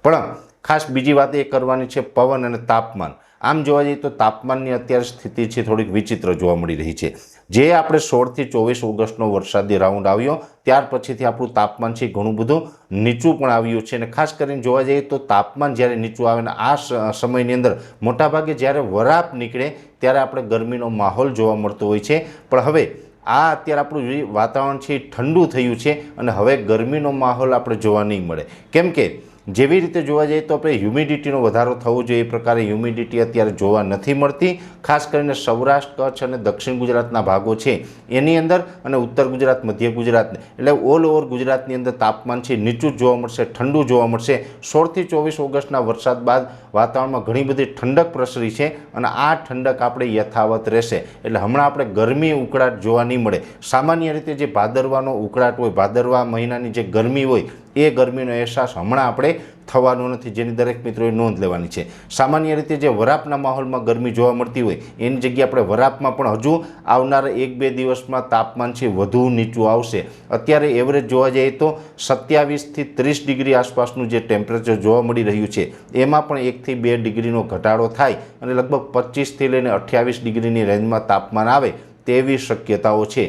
પણ ખાસ બીજી વાત એ કરવાની છે પવન અને તાપમાન। આમ જોવા જઈએ તો તાપમાનની અત્યારે સ્થિતિ છે થોડીક વિચિત્ર જોવા મળી રહી છે। જે આપણે 16 થી 24 ઓગસ્ટનો વરસાદી રાઉન્ડ આવ્યો ત્યાર પછીથી આપણું તાપમાન છે ઘણું બધું નીચું પણ આવ્યું છે। અને ખાસ કરીને જોવા જઈએ તો તાપમાન જ્યારે નીચું આવે ને આ સમયની અંદર મોટાભાગે જ્યારે વરાપ નીકળે ત્યારે આપણે ગરમીનો માહોલ જોવા મળતો હોય છે। પણ હવે આ અત્યારે આપણું જે વાતાવરણ છે એ ઠંડુ થયું છે અને હવે ગરમીનો માહોલ આપણે જોવા નહીં મળે। કેમ કે જેવી રીતે જોવા જઈએ તો આપણે હ્યુમિડિટીનો વધારો થવો જોઈએ એ પ્રકારે હ્યુમિડિટી અત્યારે જોવા નથી મળતી। ખાસ કરીને સૌરાષ્ટ્ર કચ્છ અને દક્ષિણ ગુજરાતના ભાગો છે એની અંદર અને ઉત્તર ગુજરાત મધ્ય ગુજરાત એટલે ઓલ ઓવર ગુજરાતની અંદર તાપમાન છે નીચું જ જોવા મળશે, ઠંડુ જોવા મળશે। 16 થી 24 ઓગસ્ટના વરસાદ બાદ વાતાવરણમાં ઘણી બધી ઠંડક પ્રસરી છે અને આ ઠંડક આપણે યથાવત રહેશે। એટલે હમણાં આપણે ગરમી ઉકળાટ જોવા નહીં મળે। સામાન્ય રીતે જે ભાદરવાનો ઉકળાટ હોય, ભાદરવા મહિનાની જે ગરમી હોય એ ગરમીનો અહેસાસ હમણાં આપણે થવાનો નથી, જેની દરેક મિત્રોએ નોંધ લેવાની છે। સામાન્ય રીતે જે વરાપના માહોલમાં ગરમી જોવા મળતી હોય એની જગ્યાએ આપણે વરાપમાં પણ હજુ આવનારા 1-2 દિવસમાં તાપમાન છે વધુ નીચું આવશે। અત્યારે એવરેજ જોવા જઈએ તો 27 થી 30 ડિગ્રી આસપાસનું જે ટેમ્પરેચર જોવા મળી રહ્યું છે એમાં પણ 1 થી 2 ડિગ્રીનો ઘટાડો થાય અને લગભગ 25 થી લઈને 28 ડિગ્રીની રેન્જમાં તાપમાન આવે તેવી શક્યતાઓ છે।